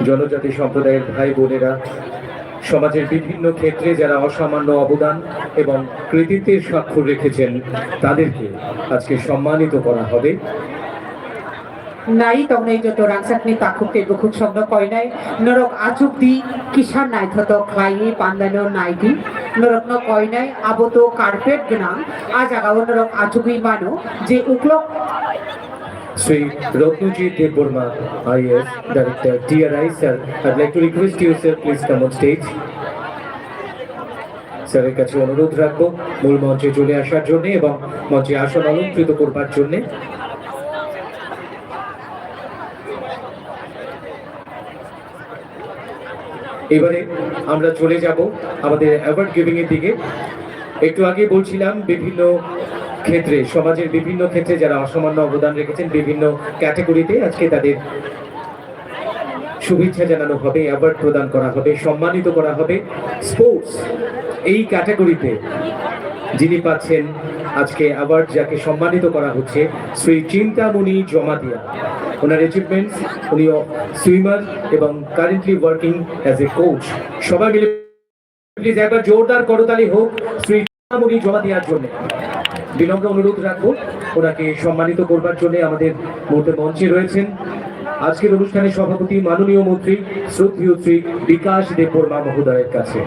জনজাতি সম্প্রদায়ের ভাই বোনেরা, সমাজের বিভিন্ন ক্ষেত্রে যারা অসামান্য অবদান এবং কৃতিত্বের স্বাক্ষর রেখেছেন তাদেরকে আজকে সম্মানিত করা হবে। Nai tong nei joto rangsakni takuk te bukuk shobdo koinai norok achuk di kisan nai thoto khlai pandano nai di norok no koinai aboto carpet gnang ajagao norok achukui mano je uklok Sri Ratnujit Deborma, IAS Director, TRI sir, I'd like to request you sir, please come on stage. স্যারের কাছে অনুরোধ রাখবো মূল মঞ্চে চলে আসার জন্য এবং মঞ্চে আসন অলঙ্কৃত করবার জন্য। এবারে আমরা চলে যাব আমাদের অ্যাওয়ার্ড গিভিং এর দিকে। একটু আগে বলছিলাম বিভিন্ন ক্ষেত্রে, সমাজের বিভিন্ন ক্ষেত্রে যারা অসামান্য অবদান রেখেছেন বিভিন্ন ক্যাটাগরিতে আজকে তাদের শুভেচ্ছা জানানো হবে, অ্যাওয়ার্ড প্রদান করা হবে, সম্মানিত করা হবে। স্পোর্টস এই ক্যাটাগরিতে যিনি পাচ্ছেন আজকে অ্যাওয়ার্ড, যাকে সম্মানিত করা হচ্ছে শ্রী চিন্তামণি জমাতিয়া। ওনার অ্যাচিভমেন্টস, উনি সুইমার এবং currently working as a coach. সবাই মিলে প্লিজ একবার জোরদার করতালি হোক শ্রী চিন্তামণি জমাতিয়ার জন্য। বিনম্র অনুরোধ রাখবো ওনাকে সম্মানিত করবার জন্য। আমাদের মধ্যে মঞ্চে রয়েছেন আজকের অনুষ্ঠানের সভাপতি মাননীয় মন্ত্রী শ্রদ্ধেয় শ্রী বিকাশ দেববর্মা মহোদয়ের কাছে।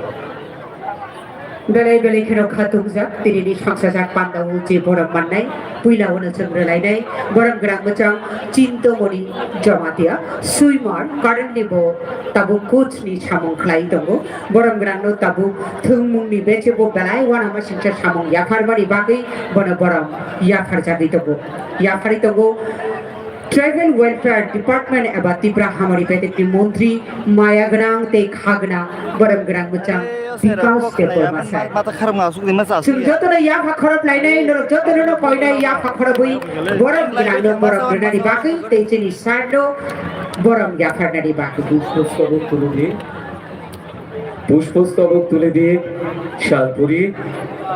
Belai belai kena khatung jak tiri ni saksa jak pandau je borang manai puila wana chemrelai nai borang gerak macam Cintamani Jamatia swimmer currently bo tabu coach ni samong khlai tongo borang gerak no tabu thungmung ni beche bo belai wana ma singsa samong yakhar mari bagai bona borang yakhar jagi tongo yakhari tongo Tribal Welfare Department eba Tipra hamari pete ki Mantri Maya Grang te Khagna borang gerak macam Because they were Masai. Joto na ya fakharap lainai, norok joto na koinai ya fakharapui, borang ginano borang granadi baki, te chini sardo, borang ya farnadi baki. পুষ্পস্তবক তুলে দিয়ে শাল পরিয়ে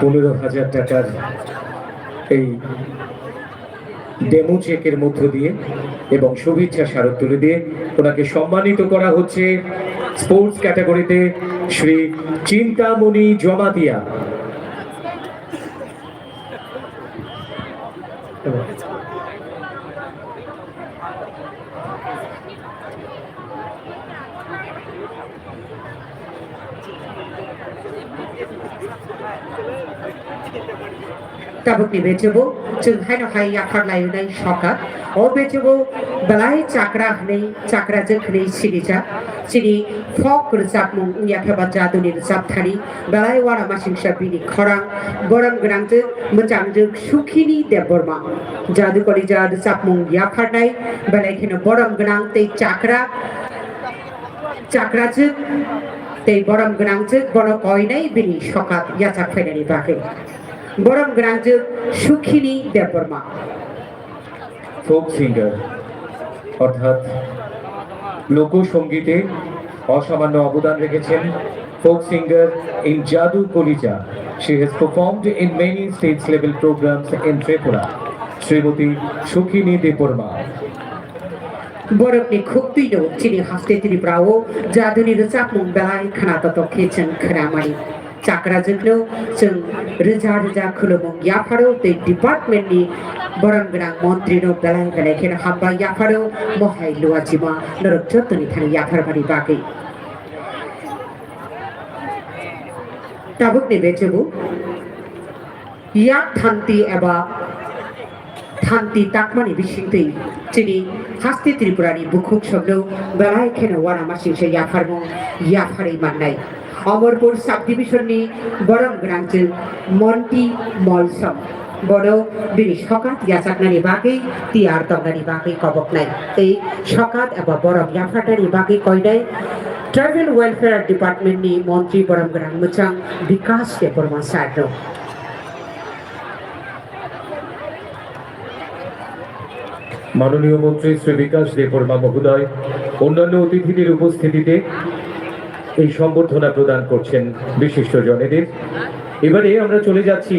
15,000 টাকার এই demo চেকের মধ্য দিয়ে এবং শুভেচ্ছা স্মারক তুলে দিয়ে ওনাকে সম্মানিত করা হচ্ছে স্পোর্টস ক্যাটাগরিতে Shri Chintamani Jamatia. Tabuk ni becebo, chung hai no hai yakhar layu nai shokat, o becebo balai chakra nei chakra jek nei sirija, siri folk rujak mung yakhaba jadu ni rujak thani, balai wara masing sabini khorang, borang grang jek machang jek sukhini Deborma, jadu kori jadu rujak mung yakhar nai, balai khena borang grang te chakra jek te borang grang jek bono koi nai bini shokat yachak phainani bakai. Borang Granjuk Sukhini Deborma. Folk singer অর্থাৎ লোকসঙ্গীতে অসামান্য অবদান রেখেছেন। Folk singer in জাদু কলিজা। She has performed in many state level programs in Tripura. Shrimati সুখিনী Debbarma. Borang ni khukti do chini haste Tripurao jadu ni rujak mung belai khana tato kitchen khamari. Chakra jeklo chung reja khulumung yapharo te department ni borang grang mantri no belai belai khena hamba yapharo mohai luachima norok jotoni thani yaphar bari bagai tabuk ni bechebu yak thanti eba thanti takmani bisingtei chini haste Tripura ni bukhuk shoblo belai khena wana masing se yapharmung yaphari mannai Amarpur subdivision ni borang grangche Monty Molsom bodo bini shokat yachaknani bagai tiar tongani bagai kobok nai ei shokat eba borang yafatani bagai koinai Tribal Welfare Department ni Mantri borang grang muchang Vikas Deborma sarno মাননীয় মন্ত্রী শ্রী বিকাশ দেববর্মা মহোদয় অন্যান্য অতিথিদের উপস্থিতিতে এই সম্বর্ধনা প্রদান করছেন বিশিষ্ট জনেদের। এবারে আমরা চলে যাচ্ছি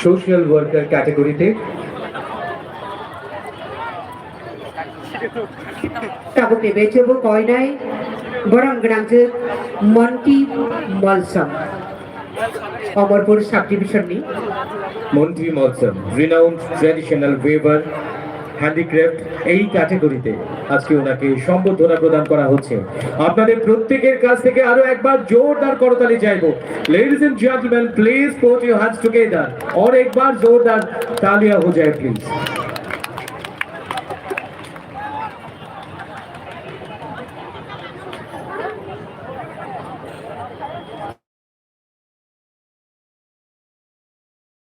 সোশ্যাল ওয়ার্কার ক্যাটাগরিতে। tabuk ni becoba koinai borang gerangje Monty Malsam Amarpur subdivision ni মন্ত্রী Molsom renowned traditional waiver handicraft এই ক্যাটাগরিতে আজকে ওনাকে সম্বর্ধনা প্রদান করা হচ্ছে আপনাদের প্রত্যেকের কাছ থেকে আরো একবার জোরদার করতালি চাইবো ladies and gentleman please put your hands together और एक बार जोरदार तालियां हो जाए please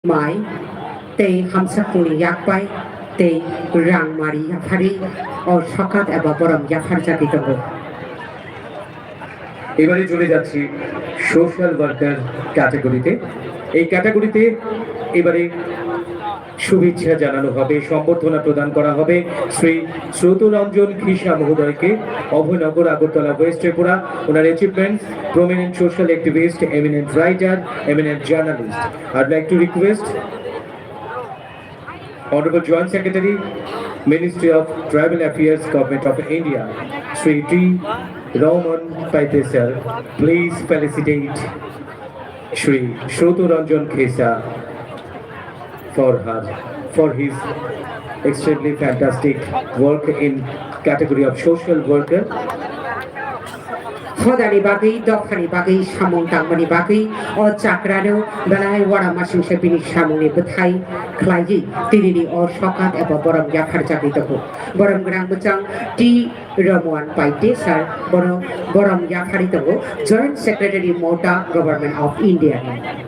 Mai Tei Hamsakuni Yakpai Tei Rang Mari Yakari or Shokat Eba Boram Yakar Jakitabo এবারে চলে যাচ্ছি সোশ্যাল ওয়ার্কার ক্যাটাগরিতে এই ক্যাটাগরিতে এবারে শুভেচ্ছা জানানো হবে সম্বর্ধনা প্রদান করা হবে শ্রী শ্রুতরঞ্জন খিসা মহোদয়কে অভয়নগর আগরতলা ওয়েস্ট ত্রিপুরা ওনার achievements prominent social activist eminent writer eminent journalist I'd like to request Honorable Joint Secretary, Ministry of Tribal Affairs, Government of India, Sri T. Roman Paitesar, please felicitate Sri Shruturanjan Khesa for his extremely fantastic work in category of social worker. Hodani Bagi, Dokani Bagi, Shamon Tangmani Bagi, or Chakrano, Balai Wara Mashu Shepini Shamoni Butai, Klaji, Tidini or Shokat Eba Boram Yakar Jakitabo, Boram Grand Butang, T. Ramuan Paitesar, Boram Yakaritabo, Joint Secretary Mota, Government of India.